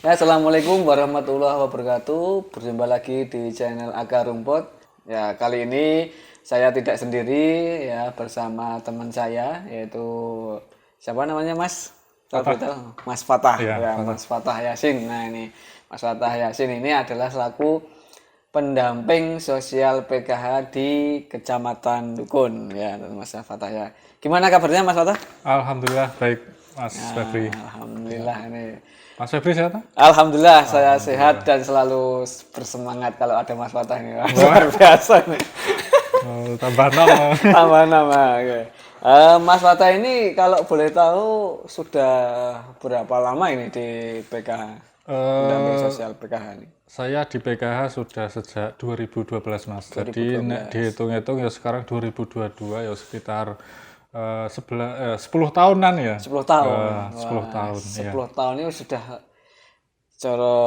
Ya, assalamualaikum warahmatullahi wabarakatuh. Berjumpa lagi di channel Akar Rumput. Ya, kali ini saya tidak sendiri ya bersama teman saya yaitu siapa namanya Mas? Kalau Fatah. beritahu Mas Fatah Iya, ya, Fatah. Mas Fatah Yasin. Nah, ini Mas Fatah Yasin ini adalah selaku pendamping sosial PKH di Kecamatan Dukun ya, Mas Fatah ya. Gimana kabarnya Mas Fatah? Alhamdulillah baik, Mas Febri. Alhamdulillah ini. Mas Febri sehat? Tak? Alhamdulillah saya sehat Alhamdulillah. dan selalu bersemangat kalau ada Mas Fatah ini. Wah, Wah, luar biasa nih. oh, tambah nama. Tambah nama. Oke. Mas Fatah ini kalau boleh tahu sudah berapa lama ini di PKH? Pendamping Eh, sosial PKH ini. saya di PKH sudah sejak 2012, Mas. Jadi 2012. dihitung-hitung ya sekarang 2022 ya sekitar 10 tahunan ya. 10 tahun. 10 Wah, tahun, ya. 10 tahun ini sudah coro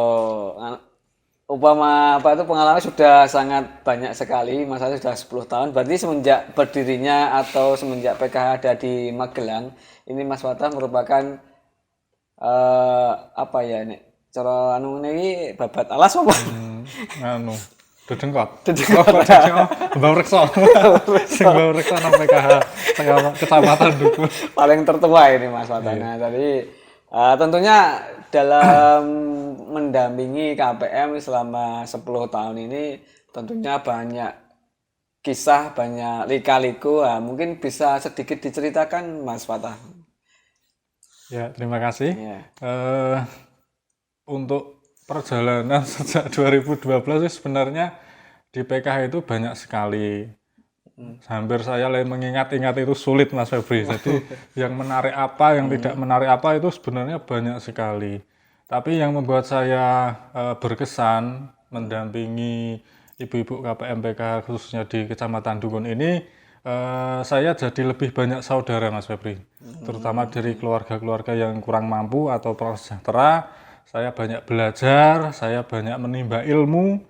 upama apa itu pengalaman sudah sangat banyak sekali. Masalahnya sudah 10 tahun. Berarti semenjak berdirinya atau semenjak PKH ada di Magelang, ini Mas Fatah merupakan apa ya ini? Cara anu ini babat alas apa? Anu, dedengkot. Dedengkot. Oh, dedengkot. Mbak Reksa. Sing Mbak Reksa nang PKH Kecamatan Dukun. Paling tertua ini Mas Fatah. Nah, tadi tentunya dalam mendampingi KPM selama 10 tahun ini tentunya banyak kisah, banyak lika-liku. Mungkin bisa sedikit diceritakan Mas Fatah. Ya, terima kasih. Ya. Untuk perjalanan sejak 2012 sih sebenarnya di PKH itu banyak sekali. Hampir saya mengingat-ingat itu sulit, Mas Febri. Jadi yang menarik apa, yang tidak menarik apa itu sebenarnya banyak sekali. Tapi yang membuat saya berkesan mendampingi ibu-ibu KPM PKH khususnya di Kecamatan Dukun ini, saya jadi lebih banyak saudara, Mas Febri. Terutama dari keluarga-keluarga yang kurang mampu atau prasejahtera. Saya banyak belajar, saya banyak menimba ilmu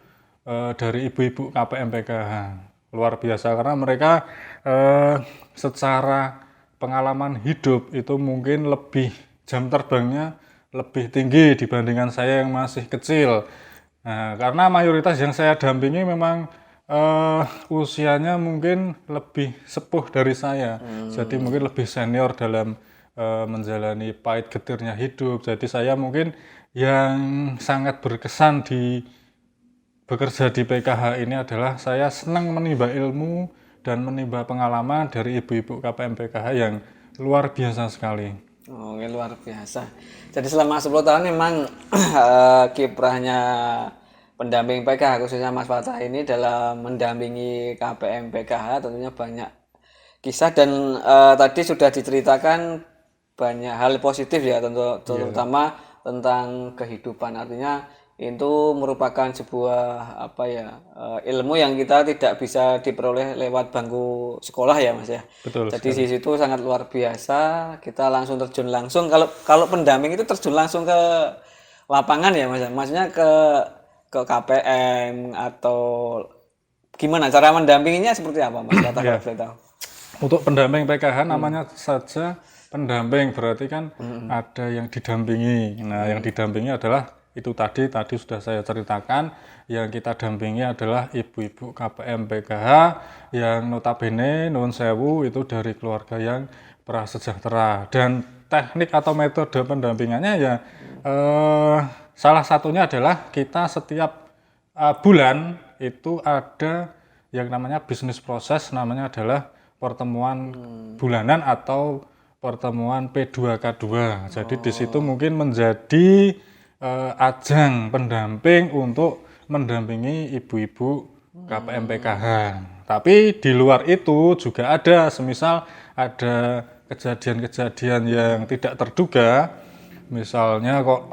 dari ibu-ibu KPM PKH. Luar biasa karena mereka secara pengalaman hidup itu mungkin lebih jam terbangnya lebih tinggi dibandingkan saya yang masih kecil. Nah, karena mayoritas yang saya dampingi memang usianya mungkin lebih sepuh dari saya, jadi mungkin lebih senior dalam menjalani pahit getirnya hidup. Jadi saya mungkin yang sangat berkesan di bekerja di PKH ini adalah saya senang menimba ilmu dan menimba pengalaman dari ibu-ibu KPM PKH yang luar biasa sekali. Oh, luar biasa. Jadi selama 10 tahun memang kiprahnya pendamping PKH khususnya Mas Fatah ini dalam mendampingi KPM PKH tentunya banyak kisah dan tadi sudah diceritakan banyak hal positif ya terutama tentang kehidupan. Artinya itu merupakan sebuah apa ya ilmu yang kita tidak bisa diperoleh lewat bangku sekolah ya Mas ya. Betul Jadi sekali. di situ sangat luar biasa, kita langsung terjun langsung. Kalau pendamping itu terjun langsung ke lapangan ya Mas. Maksudnya ke KPM atau gimana cara mendampinginya seperti apa Mas Fatah kalau boleh tahu? Untuk pendamping PKH namanya saja pendamping, berarti kan ada yang didampingi. Nah, yang didampingi adalah itu tadi sudah saya ceritakan, yang kita dampingi adalah ibu-ibu KPM PKH yang notabene nuwun sewu itu dari keluarga yang prasejahtera. Dan teknik atau metode pendampingannya ya salah satunya adalah kita setiap bulan itu ada yang namanya bisnis proses, namanya adalah pertemuan bulanan atau pertemuan P2K2. Jadi di situ mungkin menjadi ajang pendamping untuk mendampingi ibu-ibu KPM PKH. Tapi di luar itu juga ada, semisal ada kejadian-kejadian yang tidak terduga. Misalnya kok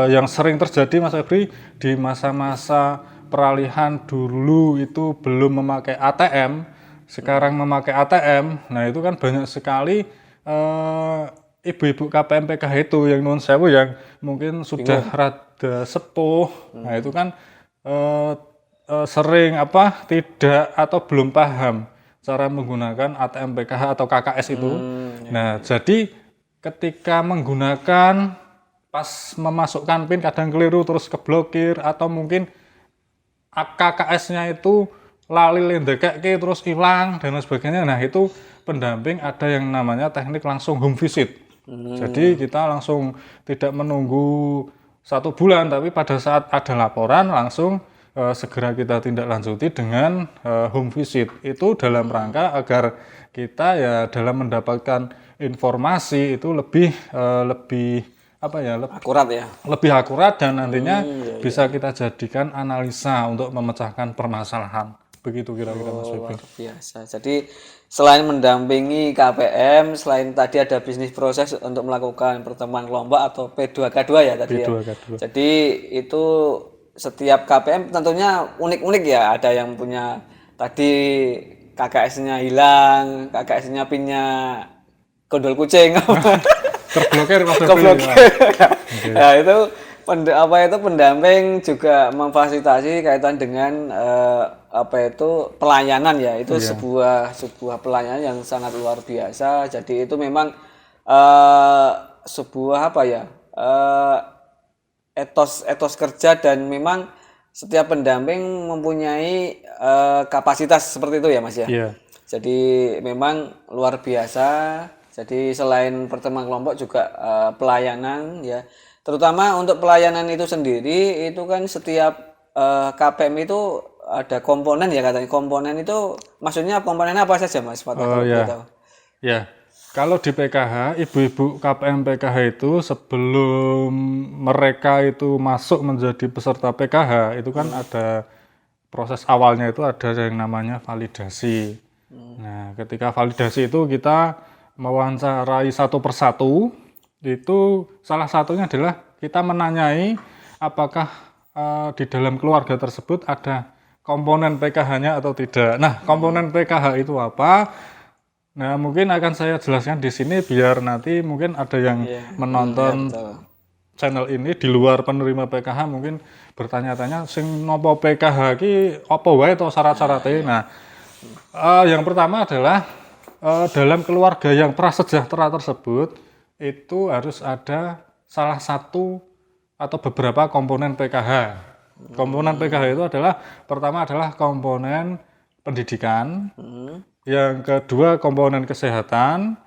yang sering terjadi Mas Febri di masa-masa peralihan dulu itu belum memakai ATM, sekarang memakai ATM. Nah, itu kan banyak sekali ibu-ibu KPM PKH itu yang nuwun sewu yang mungkin sudah rada sepuh. Nah, itu kan sering tidak atau belum paham cara menggunakan ATM PKH atau KKS itu. Nah, jadi ketika menggunakan pas memasukkan PIN kadang keliru terus keblokir, atau mungkin KKS-nya itu lali lendekeke terus hilang dan lain sebagainya. Nah, itu pendamping ada yang namanya teknik langsung home visit. Jadi kita langsung tidak menunggu 1 bulan, tapi pada saat ada laporan langsung segera kita tindak lanjuti dengan home visit. Itu dalam rangka agar kita ya dalam mendapatkan informasi itu lebih Akurat ya. lebih akurat dan nantinya bisa kita jadikan analisa untuk memecahkan permasalahan. Begitu kira-kira Mas Febri. Luar biasa. Jadi selain mendampingi KPM, selain tadi ada bisnis proses untuk melakukan pertemuan kelompok atau P2K2 ya tadi ya. P2K2. Jadi itu setiap KPM tentunya unik-unik ya. Ada yang punya tadi KKS-nya hilang, KKS-nya PIN-nya gondol kucing. Terblokir Mas Febri. Keblokir. Ya itu pendamping juga memfasilitasi kaitan dengan pelayanan ya. Itu sebuah pelayanan yang sangat luar biasa. Jadi itu memang sebuah etos kerja, dan memang setiap pendamping mempunyai kapasitas seperti itu ya Mas ya. Iya. Jadi memang luar biasa. Jadi selain pertemuan kelompok juga pelayanan ya. Terutama untuk pelayanan itu sendiri, itu kan setiap KPM itu ada komponen ya katanya. Komponen itu maksudnya komponennya apa saja Mas Fatah? Ya. Kalau di PKH, ibu-ibu KPM PKH itu sebelum mereka itu masuk menjadi peserta PKH, itu kan ada proses awalnya, itu ada yang namanya validasi. Nah, ketika validasi itu kita mewawancarai satu persatu. Itu salah satunya adalah kita menanyai apakah di dalam keluarga tersebut ada komponen PKH-nya atau tidak. Nah, komponen PKH itu apa? Nah, mungkin akan saya jelaskan di sini biar nanti mungkin ada yang menonton channel ini di luar penerima PKH mungkin bertanya-tanya sing nopo PKH ki apa wae atau syarat-syaratnya. Nah, yang pertama adalah dalam keluarga yang prasejahtera tersebut itu harus ada salah satu atau beberapa komponen PKH. Komponen PKH itu adalah pertama adalah komponen pendidikan, yang kedua komponen kesehatan,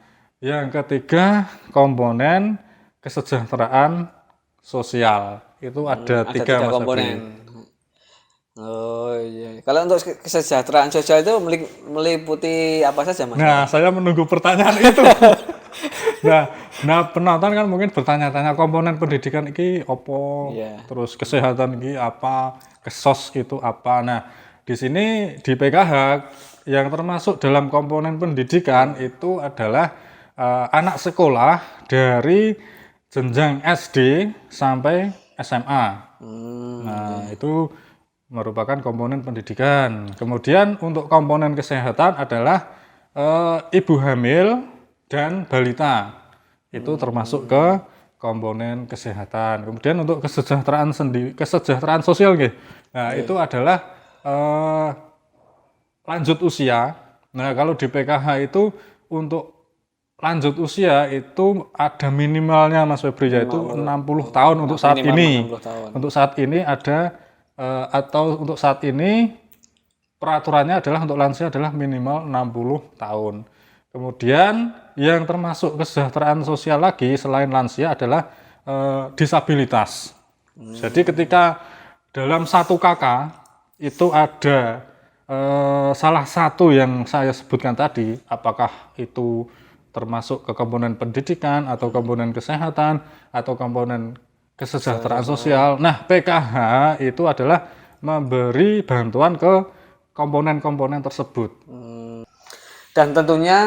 yang ketiga komponen kesejahteraan sosial. Itu ada tiga komponen. Oh iya. Kalau untuk kesejahteraan sosial itu meliputi apa saja Mas? Nah, saya menunggu pertanyaan itu. Nah, penonton kan mungkin bertanya-tanya komponen pendidikan ini apa, terus kesehatan ini apa, kesos itu apa. Nah, di sini di PKH yang termasuk dalam komponen pendidikan itu adalah anak sekolah dari jenjang SD sampai SMA. Nah, itu merupakan komponen pendidikan. Kemudian untuk komponen kesehatan adalah ibu hamil dan balita. Itu termasuk ke komponen kesehatan. Kemudian untuk kesejahteraan sosial nah, itu adalah lanjut usia. Nah, kalau di PKH itu untuk lanjut usia itu ada minimalnya Mas Febri, yaitu 60 tahun untuk saat ini. Untuk saat ini ada atau untuk saat ini peraturannya adalah untuk lansia adalah minimal 60 tahun. Kemudian yang termasuk kesejahteraan sosial lagi selain lansia adalah disabilitas. Jadi ketika dalam satu KK itu ada salah satu yang saya sebutkan tadi, apakah itu termasuk ke komponen pendidikan atau komponen kesehatan atau komponen kesejahteraan sosial. Nah, PKH itu adalah memberi bantuan ke komponen-komponen tersebut. Dan tentunya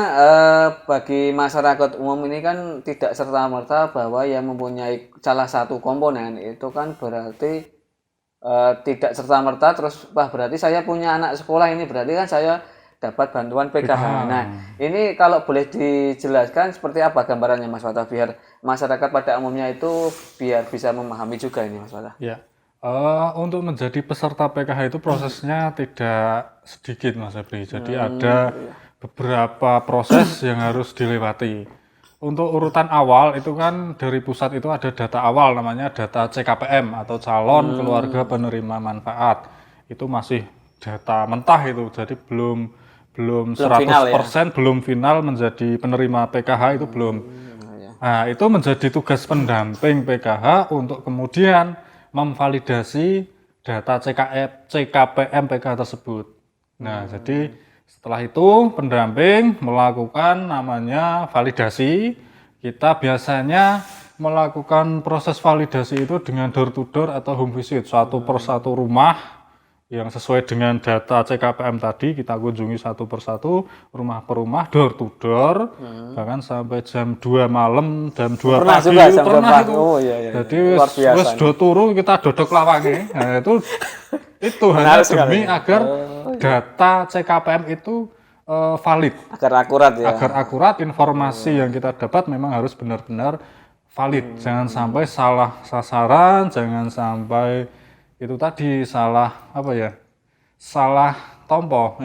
bagi masyarakat umum ini kan tidak serta-merta bahwa yang mempunyai salah satu komponen itu kan berarti tidak serta-merta terus berarti saya punya anak sekolah ini berarti kan saya dapat bantuan PKH. Nah, ini kalau boleh dijelaskan seperti apa gambarannya Mas Fatah biar masyarakat pada umumnya itu biar bisa memahami juga ini Mas Fatah. Ya, untuk menjadi peserta PKH itu prosesnya tidak sedikit Mas Febri. Jadi ada beberapa proses yang harus dilewati. untuk urutan awal itu kan dari pusat itu ada data awal namanya data CKPM atau calon keluarga penerima manfaat. Itu masih data mentah itu. Jadi belum Belum 100% final ya? belum final menjadi penerima PKH itu belum. Nah, itu menjadi tugas pendamping PKH untuk kemudian memvalidasi data CKPM PKH tersebut. Nah, jadi setelah itu pendamping melakukan namanya validasi. Kita biasanya melakukan proses validasi itu dengan door to door atau home visit, satu persatu rumah yang sesuai dengan data CKPM tadi. Kita kunjungi satu persatu, rumah per rumah, door to door, bahkan sampai jam 2 malam, jam 2 Pernah pagi juga itu jam pernah berapa? itu. Oh iya. Jadi Luar biasa wis do turu kita dodok lawange. Nah, itu hanya Menarik sekali. demi agar data CKPM itu valid. Agar akurat ya. Agar akurat, informasi yang kita dapat memang harus benar-benar valid. Jangan sampai salah sasaran, jangan sampai itu tadi salah apa ya? Salah tompo.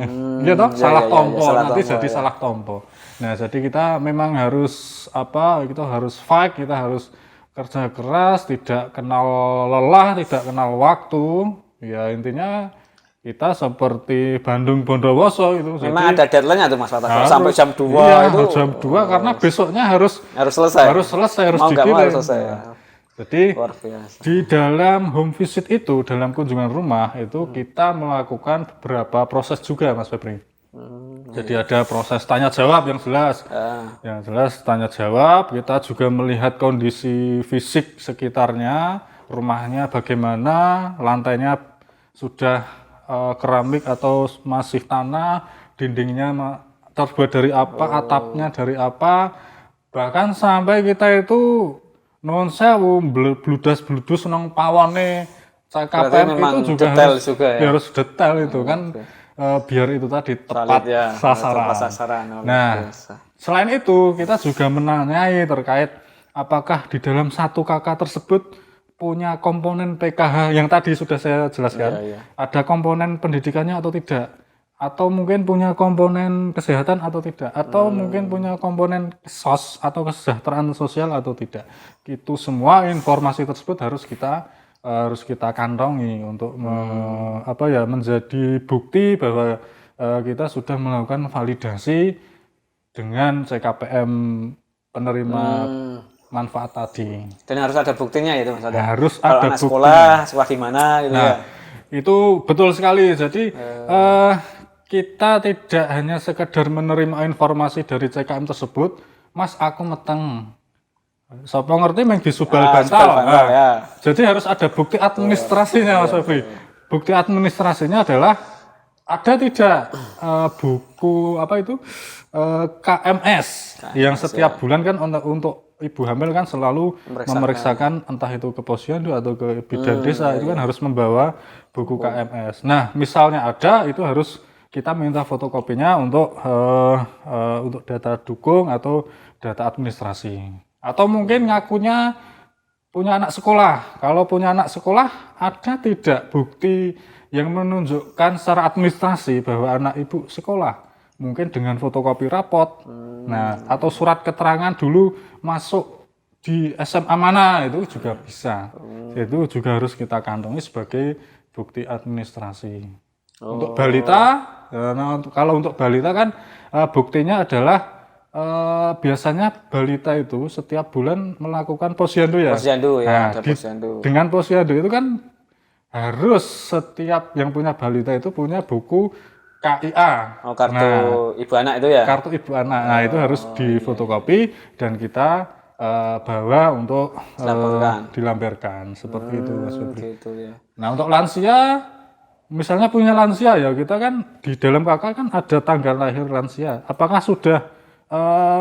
Gitu, salah tompo. salah Nanti tompo, jadi salah tompo. Nah, jadi kita memang harus apa? Kita harus fight, kita harus kerja keras, tidak kenal lelah, tidak kenal waktu. Ya intinya kita seperti Bandung Bondowoso itu. Memang ada deadline-nya tuh Mas Fatah. Kalau sampai jam 2 iya, itu jam 2 karena besoknya harus selesai. harus Mau nggak mau dikirim. harus selesai. Ya. Jadi Luar biasa. di dalam home visit itu, dalam kunjungan rumah itu kita melakukan beberapa proses juga, Mas Febri. Jadi ada proses tanya jawab yang jelas. Yang jelas tanya jawab, kita juga melihat kondisi fisik sekitarnya, rumahnya bagaimana, lantainya sudah keramik atau masih tanah, dindingnya terbuat dari apa, atapnya dari apa. Bahkan sampai kita itu non sewu bludas-bludus nang pawane CKPM itu juga detail harus, juga ya. harus detail itu kan biar itu tadi tepat Valid ya, sasaran. tepat sasaran. Nah, selain itu kita juga menanyai terkait apakah di dalam satu KK tersebut punya komponen PKH yang tadi sudah saya jelaskan. Ada komponen pendidikannya atau tidak? Atau mungkin punya komponen kesehatan atau tidak, atau mungkin punya komponen SOS atau kesejahteraan sosial atau tidak. Itu semua informasi tersebut harus kita kantongi untuk menjadi bukti bahwa kita sudah melakukan validasi dengan CKPM penerima manfaat tadi. Dan harus ada buktinya itu Mas Fatah. Harus Kalau ada anak bukti. sekolah di mana gitu ya. Itu betul sekali. Jadi kita tidak hanya sekedar menerima informasi dari CKM tersebut, Mas aku meteng. Sapa ngerti meng disubal bantal. Ya. Jadi harus ada bukti administrasinya Mas Febri. Bukti administrasinya adalah ada tidak buku apa itu KMS yang setiap bulan kan untuk ibu hamil kan selalu memeriksakan entah itu ke posyandu atau ke bidan desa itu kan harus membawa buku KMS. Nah, misalnya ada itu harus kita minta fotokopinya untuk data dukung atau data administrasi. Atau mungkin ngakunya punya anak sekolah. Kalau punya anak sekolah ada tidak bukti yang menunjukkan secara administrasi bahwa anak ibu sekolah? Mungkin dengan fotokopi rapot. Nah, atau surat keterangan dulu masuk di SMA mana itu juga bisa. Itu juga harus kita kantongi sebagai bukti administrasi. Untuk balita, kalau untuk balita kan buktinya adalah biasanya balita itu setiap bulan melakukan posyandu ya. Posyandu ya, Nah, ada posyandu. dengan posyandu itu kan harus setiap yang punya balita itu punya buku KIA. Oh, kartu ibu anak itu ya. Kartu ibu anak. Nah, itu harus difotokopi dan kita bawa untuk dilampirkan seperti itu Mas Febri. Gitu ya. Nah, untuk lansia misalnya punya lansia ya, kita kan di dalam KK kan ada tanggal lahir lansia. Apakah sudah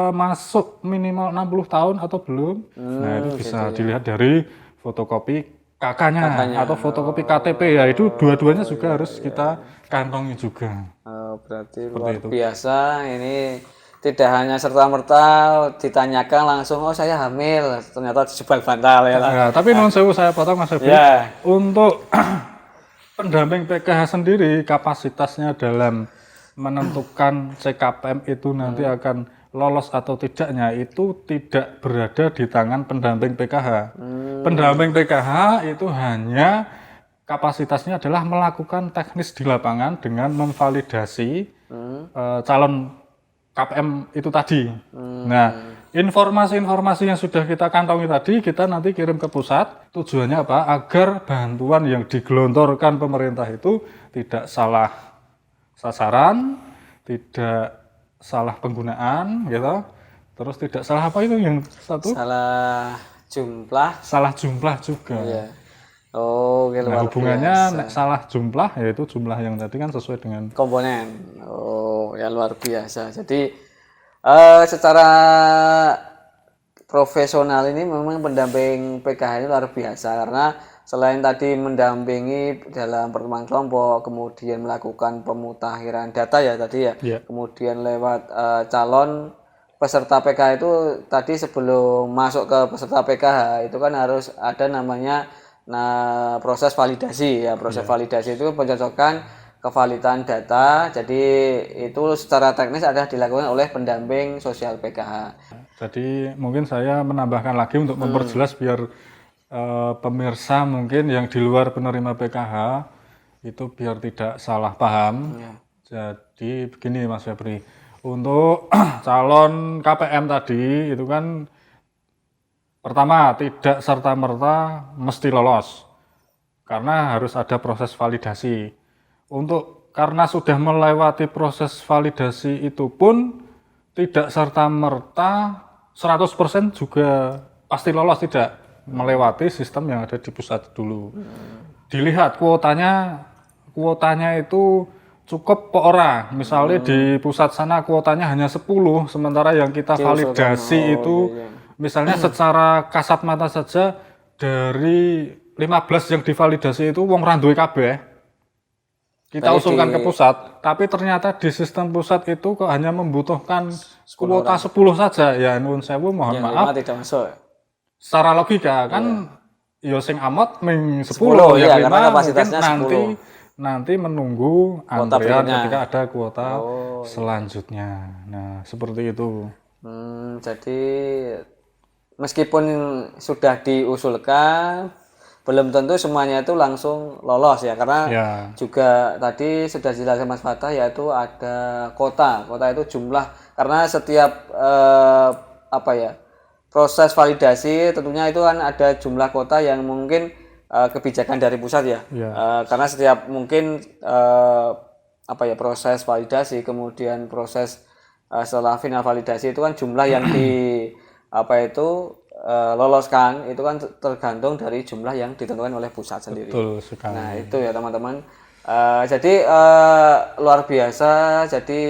masuk minimal 60 tahun atau belum? Nah, itu bisa dilihat dari fotokopi KK-nya atau fotokopi KTP ya. Itu dua-duanya juga harus kita kantongi juga. Berarti luar biasa ini tidak hanya serta-merta ditanyakan langsung oh saya hamil, ternyata dijebak bantal ya. Ya, tapi non sewu saya potong Mas Febri. Untuk pendamping PKH sendiri kapasitasnya dalam menentukan CKPM itu nanti akan lolos atau tidaknya itu tidak berada di tangan pendamping PKH. Pendamping PKH itu hanya kapasitasnya adalah melakukan teknis di lapangan dengan memvalidasi calon KPM itu tadi. Nah, informasi-informasi yang sudah kita kantongi tadi kita nanti kirim ke pusat. Tujuannya apa? Agar bantuan yang digelontorkan pemerintah itu tidak salah sasaran, tidak salah penggunaan, gitu. Terus tidak salah apa itu yang satu? Salah jumlah. Salah jumlah juga. Iya. Oh, Nah, luar hubungannya biasa. nek salah jumlah yaitu jumlah yang tadi kan sesuai dengan Komponen. Oh, ya luar biasa. Jadi secara profesional ini memang pendamping PKH ini luar biasa karena selain tadi mendampingi dalam pertemuan kelompok, kemudian melakukan pemutakhiran data ya tadi ya, ya. kemudian lewat calon peserta PKH itu tadi sebelum masuk ke peserta PKH itu kan harus ada namanya proses validasi ya, proses validasi itu pencocokan kevalidan data. Jadi itu secara teknis adalah dilakukan oleh pendamping sosial PKH. Jadi mungkin saya menambahkan lagi untuk memperjelas biar pemirsa mungkin yang di luar penerima PKH itu biar tidak salah paham. Jadi begini Mas Febri, untuk calon KPM tadi itu kan pertama tidak serta-merta mesti lolos karena harus ada proses validasi. Karena sudah melewati proses validasi itu pun tidak serta-merta 100% juga pasti lolos, tidak melewati sistem yang ada di pusat dulu. Dilihat kuotanya itu cukup per orang. Misalnya di pusat sana kuotanya hanya 10, sementara yang kita validasi itu misalnya secara kasat mata saja dari 15 yang divalidasi itu wong ra duwe kabeh. Kita usulkan ke pusat, tapi ternyata di sistem pusat itu kok hanya membutuhkan kuota 10 saja. Ya nuwun sewu mohon maaf. Tidak masuk. Secara logika kan ya sing amot ming 10, ya, yang karena 5 mungkin kapasitasnya nanti menunggu antrian berikutnya. ketika ada kuota selanjutnya. Nah, seperti itu. Jadi meskipun sudah diusulkan, belum tentu semuanya itu langsung lolos ya, karena juga tadi sudah dijelaskan Mas Fatah yaitu ada kota itu jumlah, karena setiap proses validasi tentunya itu kan ada jumlah kota yang mungkin kebijakan dari pusat ya, karena setiap mungkin proses validasi kemudian proses setelah final validasi itu kan jumlah yang loloskan itu kan tergantung dari jumlah yang ditentukan oleh pusat sendiri. Betul sekali. Nah itu ya teman-teman. Jadi luar biasa. Jadi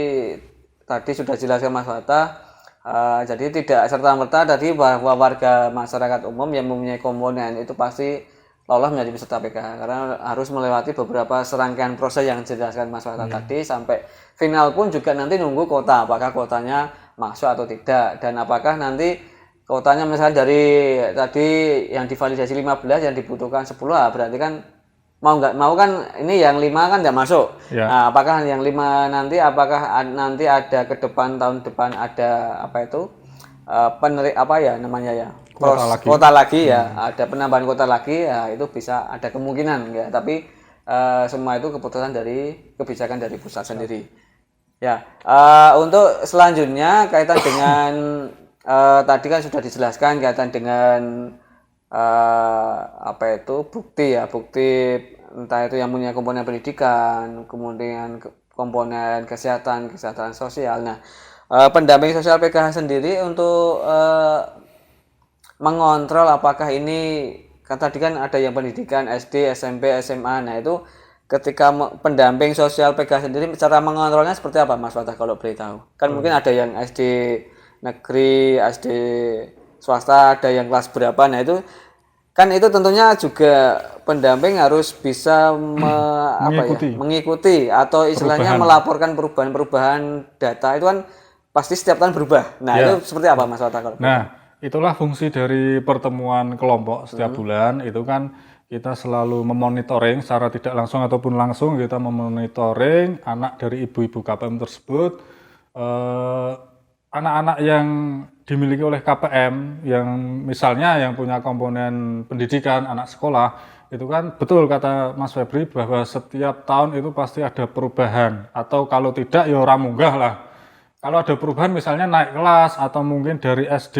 tadi sudah jelaskan Mas Fatah. Jadi tidak serta-merta tadi bahwa warga masyarakat umum yang mempunyai komponen itu pasti lolos menjadi peserta PKH karena harus melewati beberapa serangkaian proses yang dijelaskan Mas Fatah tadi sampai final pun juga nanti nunggu kota, apakah kotanya masuk atau tidak, dan apakah nanti kotanya misalnya dari tadi yang divalidasi 15 yang dibutuhkan 10, berarti kan mau nggak mau kan ini yang 5 kan nggak masuk. Nah, apakah yang 5 nanti nanti ada ke depan tahun depan ada kota lagi ya, ada penambahan kota lagi ya, itu bisa ada kemungkinan ya, tapi semua itu keputusan dari kebijakan dari pusat sendiri. Ya, untuk selanjutnya kaitan dengan tadi kan sudah dijelaskan kaitan dengan bukti entah itu yang punya komponen pendidikan, kemudian komponen kesehatan sosial. Nah, pendamping sosial PKH sendiri untuk mengontrol apakah ini kan tadi kan ada yang pendidikan SD, SMP, SMA. Nah, itu ketika pendamping sosial PKH sendiri cara mengontrolnya seperti apa Mas Fatah kalau boleh tahu? Kan mungkin ada yang SD negeri, SD swasta, ada yang kelas berapa. Nah itu kan itu tentunya juga pendamping harus bisa mengikuti atau istilahnya melaporkan perubahan data itu kan pasti setiap tahun berubah. Nah itu seperti apa Mas Fatah? Nah itulah fungsi dari pertemuan kelompok setiap bulan itu kan kita selalu memonitoring secara tidak langsung ataupun langsung, kita memonitoring anak dari ibu-ibu KPM tersebut anak-anak yang dimiliki oleh KPM yang misalnya yang punya komponen pendidikan anak sekolah itu kan betul kata Mas Febri bahwa setiap tahun itu pasti ada perubahan atau kalau tidak ya orang munggah lah. Kalau ada perubahan misalnya naik kelas atau mungkin dari SD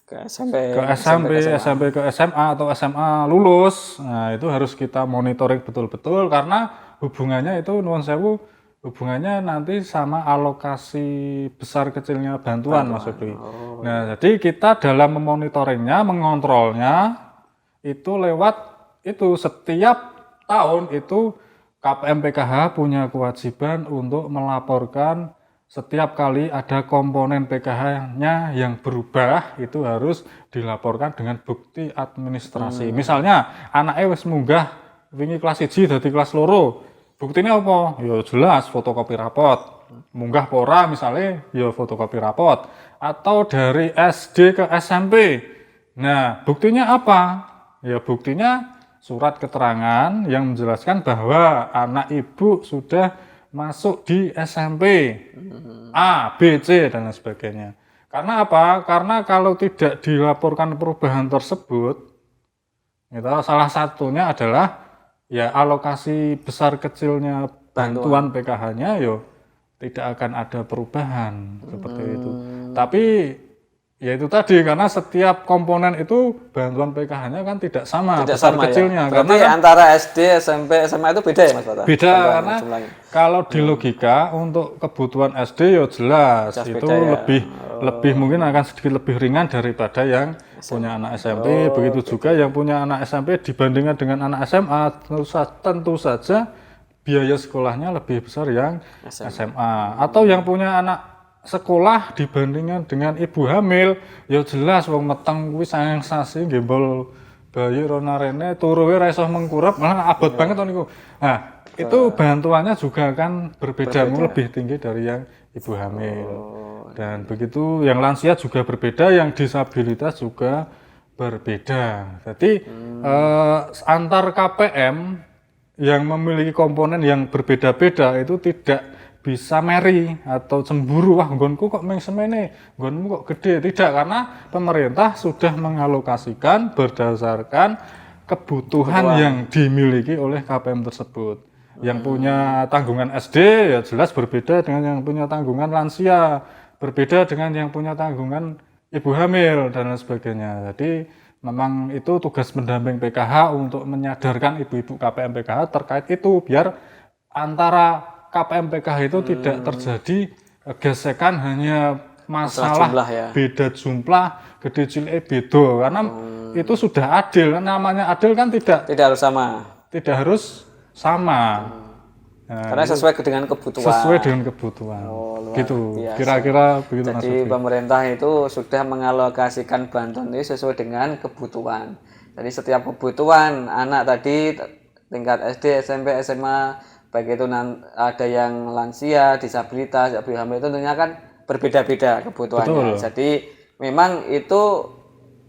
ke SMP, ke SMP, SMP ke SMA atau SMA lulus, nah itu harus kita monitoring betul-betul karena hubungannya itu nuwun sewu hubungannya nanti sama alokasi besar kecilnya bantuan Mas Febri. Nah, jadi kita dalam memonitoringnya, mengontrolnya itu lewat itu setiap tahun itu KPM PKH punya kewajiban untuk melaporkan setiap kali ada komponen PKH-nya yang berubah itu harus dilaporkan dengan bukti administrasi. Misalnya anaknya wis munggah wingi kelas 1 dadi kelas loro. Buktinya apa? Ya jelas fotokopi rapot. Munggah pora misalnya ya fotokopi rapot atau dari SD ke SMP. Nah, buktinya apa? Ya buktinya surat keterangan yang menjelaskan bahwa anak ibu sudah masuk di SMP A, B, C dan lain sebagainya. Karena apa? Karena kalau tidak dilaporkan perubahan tersebut, itu salah satunya adalah ya alokasi besar kecilnya bantuan PKH-nya yo tidak akan ada perubahan seperti itu. Tapi ya itu tadi karena setiap komponen itu bantuan PKH-nya kan tidak sama tidak besar sama kecilnya. ya. Berarti Karena antara SD, SMP, SMA itu beda ya Mas Fatah? beda Bantuan karena jumlahnya. kalau di logika untuk kebutuhan SD ya jelas itu beda ya. lebih mungkin akan sedikit lebih ringan daripada yang punya anak SMP. Begitu juga yang punya anak SMP dibandingkan dengan anak SMA tentu saja biaya sekolahnya lebih besar yang SMA. Atau yang punya anak sekolah dibandingkan dengan ibu hamil ya jelas wong meteng kuwi sangang sasi gembol bayi rona rene turuwe ra iso mengkurep malah abot banget to niku. Nah, itu bantuannya juga kan berbeda. Lebih tinggi dari yang ibu hamil. Dan begitu yang lansia juga berbeda, yang disabilitas juga berbeda. Jadi antar KPM yang memiliki komponen yang berbeda-beda itu tidak bisa meri atau cemburu, wah nggonku kok meng semene, nggonmu kok gede. Tidak, karena pemerintah sudah mengalokasikan berdasarkan kebutuhan yang dimiliki oleh KPM tersebut. Yang punya tanggungan SD ya jelas berbeda dengan yang punya tanggungan lansia, berbeda dengan yang punya tanggungan ibu hamil dan lain sebagainya. Jadi memang itu tugas pendamping PKH untuk menyadarkan ibu-ibu KPM PKH terkait itu biar antara KPM PKH itu tidak terjadi gesekan hanya masalah jumlah ya. Beda jumlah, gede cilik beda karena itu sudah adil. Namanya adil kan tidak harus sama. Tidak harus sama. Nah, karena sesuai dengan kebutuhan. Sesuai dengan kebutuhan. Gitu. Kira-kira begitu Mas. Jadi pemerintah itu sudah mengalokasikan bantuan ini sesuai dengan kebutuhan. Jadi setiap kebutuhan anak tadi tingkat SD, SMP, SMA baik itu ada yang lansia, disabilitas, ibu hamil itu tentunya kan berbeda-beda kebutuhannya. Betul. Jadi memang itu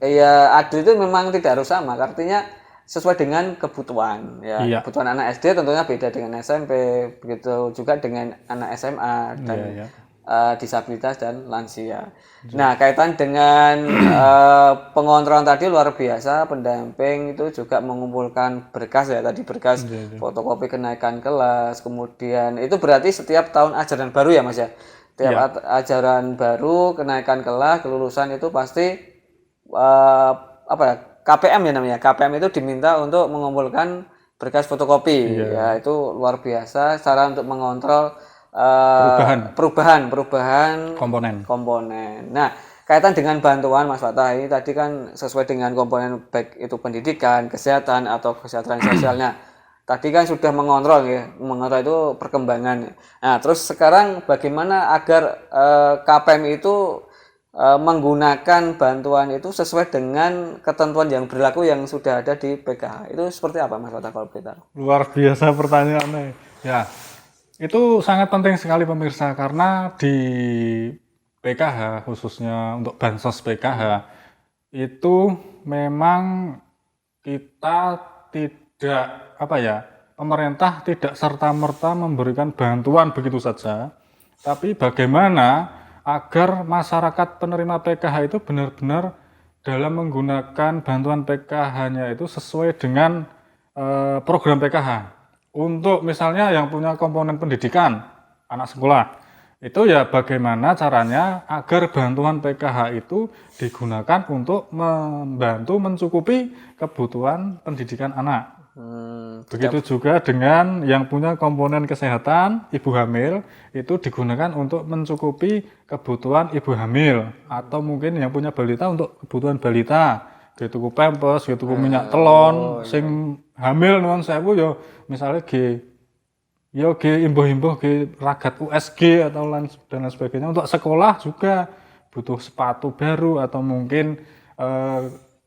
ya adil itu memang tidak harus sama, artinya sesuai dengan kebutuhan. Ya, iya. Kebutuhan anak SD tentunya beda dengan SMP, begitu juga dengan anak SMA dan disabilitas dan lansia. Nah, kaitan dengan pengontrolan tadi luar biasa, pendamping itu juga mengumpulkan berkas ya, tadi berkas fotokopi kenaikan kelas, kemudian itu berarti setiap tahun ajaran baru ya Mas ya? Setiap ajaran baru, kenaikan kelas, kelulusan itu pasti apa ya? KPM ya namanya. KPM itu diminta untuk mengumpulkan berkas fotokopi. Ya, itu luar biasa cara untuk mengontrol perubahan komponen. Nah, kaitan dengan bantuan Mas Fatah ini tadi kan sesuai dengan komponen baik itu pendidikan, kesehatan atau kesejahteraan sosialnya. Tadi kan sudah mengontrol itu perkembangan. Nah, terus sekarang bagaimana agar KPM itu menggunakan bantuan itu sesuai dengan ketentuan yang berlaku yang sudah ada di PKH. Itu seperti apa Mas Fatah kalau kita? Luar biasa pertanyaannya. Ya. Itu sangat penting sekali pemirsa karena di PKH khususnya untuk bansos PKH itu memang kita tidak pemerintah tidak serta-merta memberikan bantuan begitu saja, tapi bagaimana agar masyarakat penerima PKH itu benar-benar dalam menggunakan bantuan PKH-nya itu sesuai dengan program PKH. Untuk misalnya yang punya komponen pendidikan, anak sekolah, itu ya bagaimana caranya agar bantuan PKH itu digunakan untuk membantu mencukupi kebutuhan pendidikan anak. Begitu juga dengan yang punya komponen kesehatan, ibu hamil, itu digunakan untuk mencukupi kebutuhan ibu hamil. Atau mungkin yang punya balita untuk kebutuhan balita. Gitu ku pampers, gitu ku minyak telon, sing hamil nuwun sewu ya misalnya imbuh-imbuh ragat USG atau dan lain sebagainya. Untuk sekolah juga butuh sepatu baru atau mungkin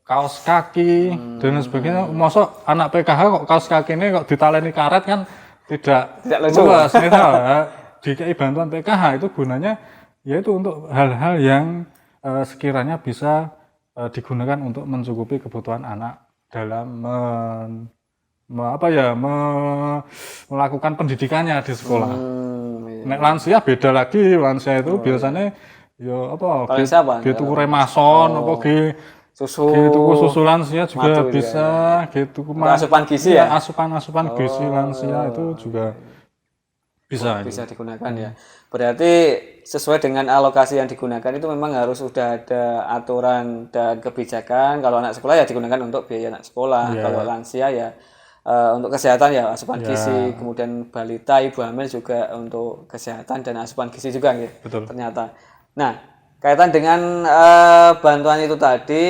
kaos kaki dan lain sebagainya. Masuk anak PKH kok kaos kaki ini kok ditaleni karet kan tidak luas. Dikai bantuan PKH itu gunanya yaitu untuk hal-hal yang sekiranya bisa digunakan untuk mencukupi kebutuhan anak dalam melakukan pendidikannya di sekolah. Nek lansia beda lagi, lansia itu biasanya gitu remason susu lansia juga bisa gitu. Asupan gizi ya? Asupan gizi lansia itu juga bisa digunakan ya. Berarti sesuai dengan alokasi yang digunakan itu memang harus sudah ada aturan dan kebijakan. Kalau anak sekolah ya digunakan untuk biaya anak sekolah. Kalau lansia ya untuk kesehatan ya asupan gizi. Kemudian balita, ibu hamil juga untuk kesehatan dan asupan gizi juga ya. Betul. Ternyata. Nah, kaitan dengan bantuan itu tadi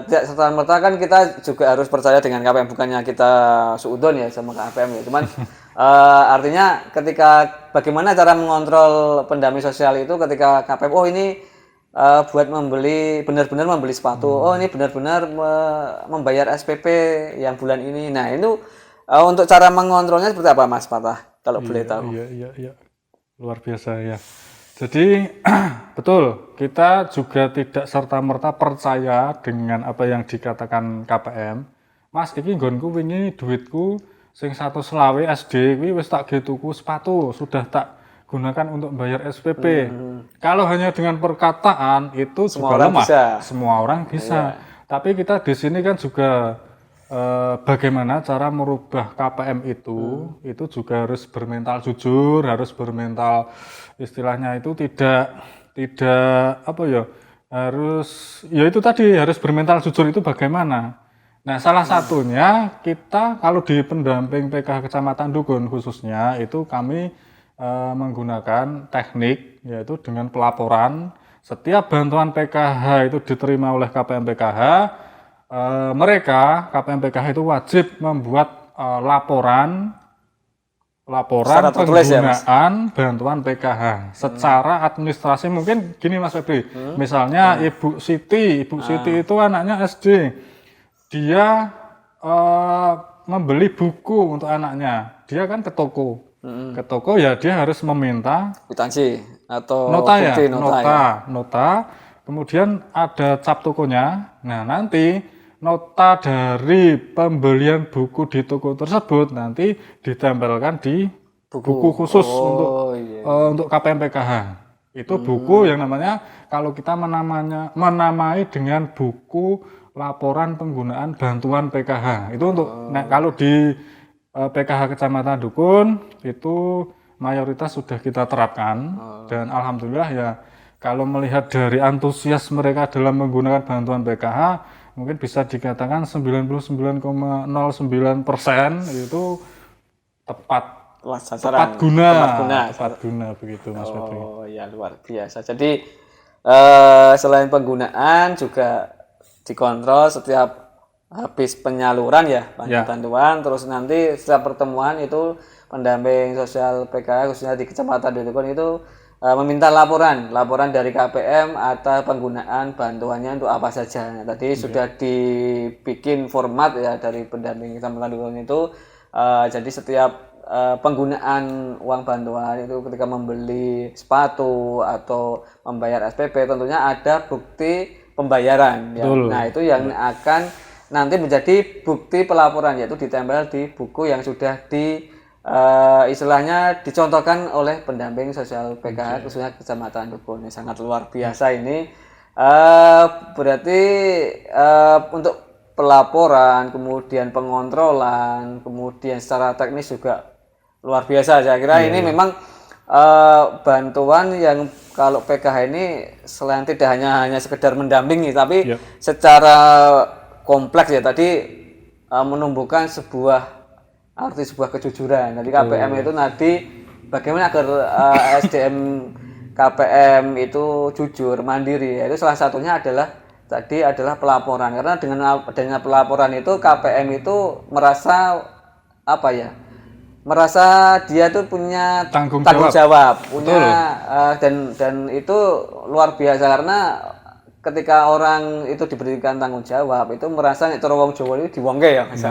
tidak serta-merta kan kita juga harus percaya dengan KPM, bukannya kita suudon ya sama KPM ya. Cuman artinya ketika bagaimana cara mengontrol pendamping sosial itu ketika KPM ini buat benar-benar membeli sepatu, ini benar-benar membayar SPP yang bulan ini. Nah itu untuk cara mengontrolnya seperti apa Mas Fatah kalau boleh tahu? Iya, luar biasa ya. Jadi betul, kita juga tidak serta-merta percaya dengan apa yang dikatakan KPM. Mas, iki nggonku wingi duitku sing 120 SD kuwi wis tak ge tuku sepatu, sudah tak gunakan untuk bayar SPP. Kalau hanya dengan perkataan itu juga lemah. Semua orang bisa. Tapi kita di sini kan juga bagaimana cara merubah KPM itu juga harus bermental jujur, harus bermental istilahnya itu tidak harus bermental jujur itu bagaimana. Nah, salah satunya kita kalau di pendamping PKH Kecamatan Dukun khususnya itu kami menggunakan teknik yaitu dengan pelaporan. Setiap bantuan PKH itu diterima oleh KPM PKH, KPM PKH itu wajib membuat laporan penggunaan bantuan PKH secara administrasi. Mungkin gini Mas Febri, misalnya Ibu Siti itu anaknya SD, dia membeli buku untuk anaknya, dia kan ke toko, ya dia harus meminta kwitansi atau nota, kemudian ada cap tokonya. Nah nanti nota dari pembelian buku di toko tersebut nanti ditempelkan di buku khusus untuk KPM PKH. Itu buku yang namanya kalau kita menamai dengan buku laporan penggunaan bantuan PKH. Itu untuk kalau di PKH Kecamatan Dukun itu mayoritas sudah kita terapkan dan alhamdulillah ya kalau melihat dari antusias mereka dalam menggunakan bantuan PKH mungkin bisa dikatakan 99,09% itu tepat guna begitu Mas Febri. Oh ya luar biasa. Jadi selain penggunaan juga dikontrol setiap habis penyaluran ya bantuan, terus nanti setiap pertemuan itu pendamping sosial PKH khususnya di Kecamatan Dukun itu meminta laporan dari KPM atas penggunaan bantuannya untuk apa saja. Nah, tadi sudah dibikin format ya dari pendamping Kecamatan Dukun itu. Jadi setiap penggunaan uang bantuan itu ketika membeli sepatu atau membayar SPP tentunya ada bukti pembayaran. Ya. Nah itu yang akan nanti menjadi bukti pelaporan yaitu ditempel di buku yang sudah di istilahnya dicontohkan oleh pendamping sosial PKH khususnya Kecamatan Dukun. Ini sangat luar biasa ini. Berarti untuk pelaporan, kemudian pengontrolan, kemudian secara teknis juga luar biasa. Saya kira ini memang bantuan yang kalau PKH ini selain tidak hanya sekedar mendampingi, tapi secara kompleks ya tadi menumbuhkan sebuah arti sebuah kejujuran. Jadi KPM itu nanti bagaimana agar SDM KPM itu jujur, mandiri. Itu salah satunya adalah tadi adalah pelaporan. Karena dengan adanya pelaporan itu KPM itu merasa apa ya? Merasa dia tuh punya Tanggung jawab, punya dan itu luar biasa karena ketika orang itu diberikan tanggung jawab itu merasa nek cara wong Jawa itu diwongke ya Mas.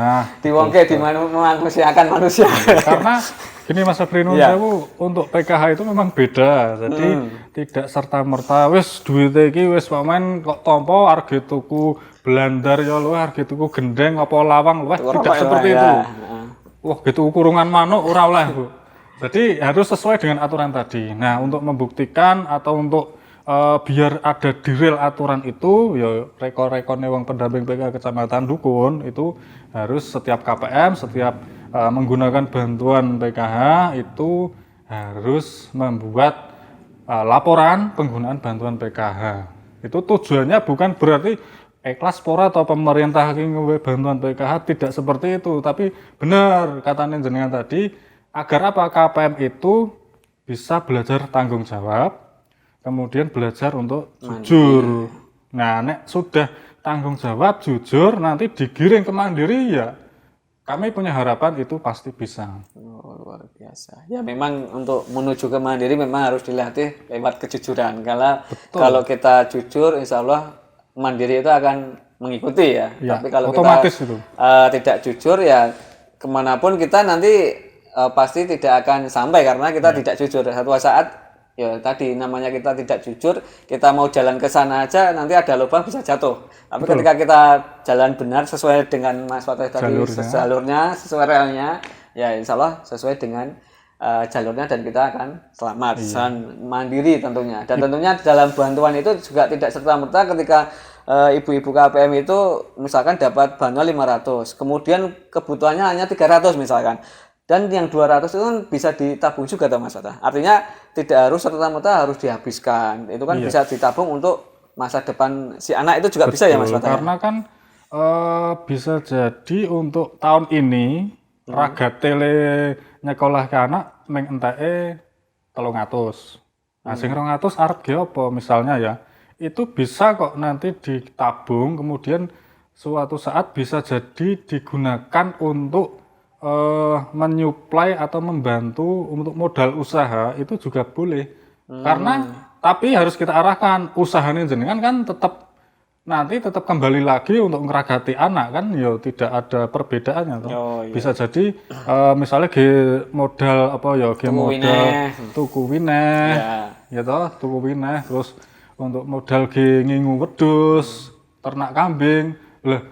Diwongke dimanusiakan manusia. Karena gini Mas Febri Nun Sewu, untuk PKH itu memang beda. Jadi tidak serta-merta wis duwite iki wis pamain kok tampa arep tuku blandar ya luwih arep tuku gendeng apa lawang luwih tidak seperti itu. Wah gitu kurungan manuk ora oleh, Bu. Jadi harus sesuai dengan aturan tadi. Nah, untuk membuktikan atau untuk biar ada di real aturan itu, ya rekor-rekornya wong pendamping PKH Kecamatan Dukun itu harus setiap KPM, setiap menggunakan bantuan PKH itu harus membuat laporan penggunaan bantuan PKH. Itu tujuannya bukan berarti ikhlas pora atau pemerintah ngewe bantuan PKH, tidak seperti itu, tapi benar katanya jenengan tadi agar apa KPM itu bisa belajar tanggung jawab. Kemudian belajar untuk jujur. Nah, nek sudah tanggung jawab, jujur, nanti digiring ke mandiri ya. Kami punya harapan itu pasti bisa. Oh, luar biasa. Ya memang untuk menuju ke mandiri memang harus dilatih lewat kejujuran. Kalau kita jujur, insya Allah mandiri itu akan mengikuti ya. Tapi kalau otomatis kita itu. Tidak jujur ya kemanapun kita nanti pasti tidak akan sampai karena kita tidak jujur. Satu saat ya tadi namanya kita tidak jujur, kita mau jalan ke sana aja nanti ada lubang bisa jatuh. Tapi ketika kita jalan benar sesuai dengan Mas Fatih tadi jalurnya, sesuai relnya, ya insya Allah sesuai dengan jalurnya dan kita akan selamat, mandiri tentunya. Dan tentunya dalam bantuan itu juga tidak serta-merta ketika ibu-ibu KPM itu misalkan dapat bantuan 500, kemudian kebutuhannya hanya 300 misalkan. Dan yang 200 itu kan bisa ditabung juga Mas Fatah. Artinya tidak harus serta-merta harus dihabiskan. Itu kan bisa ditabung untuk masa depan si anak itu juga bisa ya Mas Fatah. Karena kan bisa jadi untuk tahun ini raga tele nyekolah ke anak meng enteke 300. Nah sing 200 arep ge apa misalnya ya. Itu bisa kok nanti ditabung kemudian suatu saat bisa jadi digunakan untuk menyuplai atau membantu untuk modal usaha itu juga boleh. Karena tapi harus kita arahkan usahanya jenengan kan tetap kembali lagi untuk ngeragati anak kan ya tidak ada perbedaannya toh. Bisa jadi misalnya modal apa ya modal tuku wineh ya toh tuku wineh terus untuk modal ngingu wedhus ternak kambing. Lah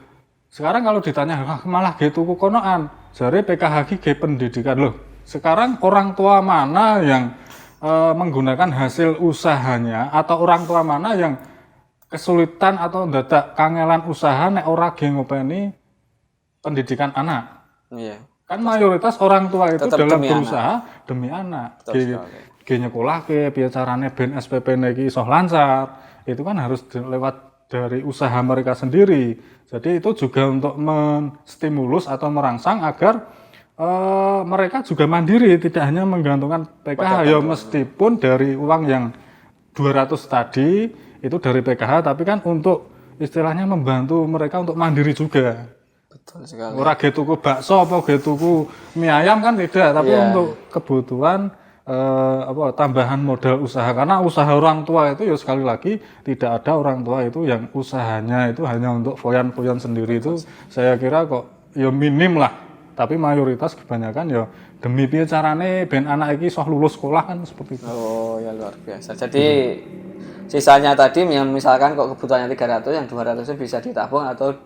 sekarang kalau ditanya malah tuku konoan jare PKH ge pendidikan loh. Sekarang orang tua mana yang menggunakan hasil usahanya atau orang tua mana yang kesulitan atau dadak kangelan usaha nek ora ge ngopeni pendidikan anak. Iya. Kan mayoritas orang tua itu tetap dalam berusaha demi anak. Ge nyekolahke piye carane ben SPP-ne iki iso lancar. Itu kan harus lewat dari usaha mereka sendiri. Jadi itu juga untuk menstimulus atau merangsang agar mereka juga mandiri, tidak hanya menggantungkan PKH. Ya meskipun dari uang yang 200 tadi itu dari PKH, tapi kan untuk istilahnya membantu mereka untuk mandiri juga. Betul sekali. Ora ge tuku bakso apa ge tuku mie ayam kan tidak, tapi untuk kebutuhan tambahan modal usaha karena usaha orang tua itu ya sekali lagi tidak ada orang tua itu yang usahanya itu hanya untuk foyan-foyan sendiri. Itu saya kira kok ya minim lah, tapi mayoritas kebanyakan ya demi piye carane ben anak iki iso lulus sekolah kan seperti itu. Oh ya luar biasa. Jadi sisanya tadi yang misalkan kok kebutuhannya 300 yang 200 bisa ditabung atau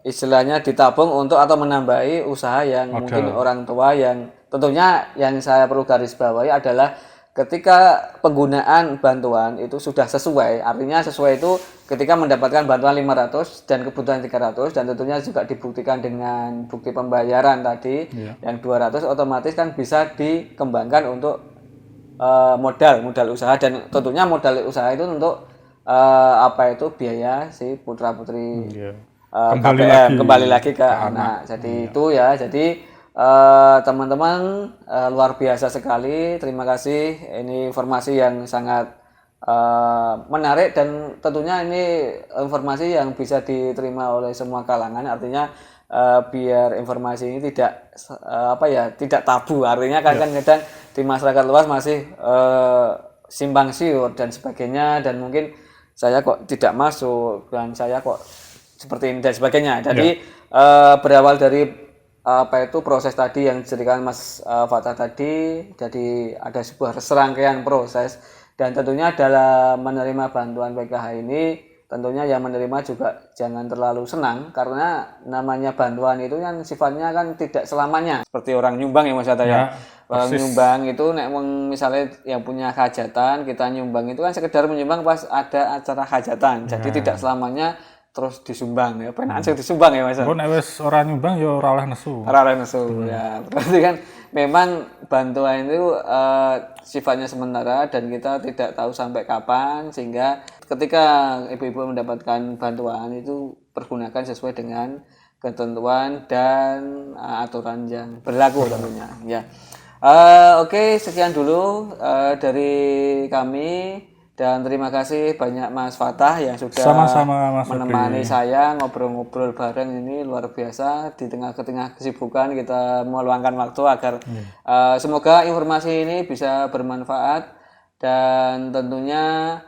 istilahnya ditabung untuk atau menambahi usaha yang mungkin orang tua yang tentunya yang saya perlu garis bawahi adalah ketika penggunaan bantuan itu sudah sesuai, artinya sesuai itu ketika mendapatkan bantuan 500 dan kebutuhan 300 dan tentunya juga dibuktikan dengan bukti pembayaran tadi yang 200 otomatis kan bisa dikembangkan untuk modal usaha dan tentunya modal usaha itu untuk apa itu biaya si putra putri KPM kembali lagi ke anak. Jadi itu ya. Jadi teman-teman luar biasa sekali. Terima kasih. Ini informasi yang sangat menarik dan tentunya ini informasi yang bisa diterima oleh semua kalangan. Artinya biar informasi ini tidak tidak tabu. Artinya kadang-kadang di masyarakat luas masih simpang siur dan sebagainya dan mungkin saya kok tidak masuk dan saya kok seperti ini dan sebagainya. Jadi berawal dari proses tadi yang diceritakan Mas Fatah tadi, jadi ada sebuah serangkaian proses dan tentunya dalam menerima bantuan PKH ini tentunya yang menerima juga jangan terlalu senang karena namanya bantuan itu kan sifatnya kan tidak selamanya seperti orang nyumbang ya Mas Fatah ya. Orang nyumbang itu misalnya yang punya hajatan kita nyumbang itu kan sekedar menyumbang pas ada acara hajatan. Jadi tidak selamanya terus disumbang ya. Penak sing disumbang ya Mas. Kok nek wis ora nyumbang ya ora oleh nesu. Ora oleh nesu ya. Berarti kan memang bantuan itu sifatnya sementara dan kita tidak tahu sampai kapan sehingga ketika ibu-ibu mendapatkan bantuan itu pergunakan sesuai dengan ketentuan dan aturan yang berlaku tentunya ya. Oke, sekian dulu dari kami dan terima kasih banyak Mas Fatah yang sudah sama-sama, Mas menemani saya ngobrol-ngobrol bareng ini luar biasa di tengah-tengah kesibukan kita meluangkan waktu agar semoga informasi ini bisa bermanfaat dan tentunya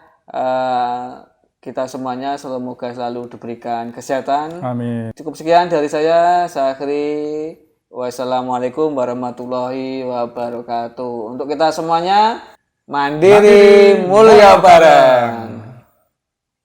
kita semuanya semoga selalu diberikan kesehatan. Amin. Cukup sekian dari saya akhiri. Wassalamualaikum warahmatullahi wabarakatuh. Untuk kita semuanya mandiri mulia bareng.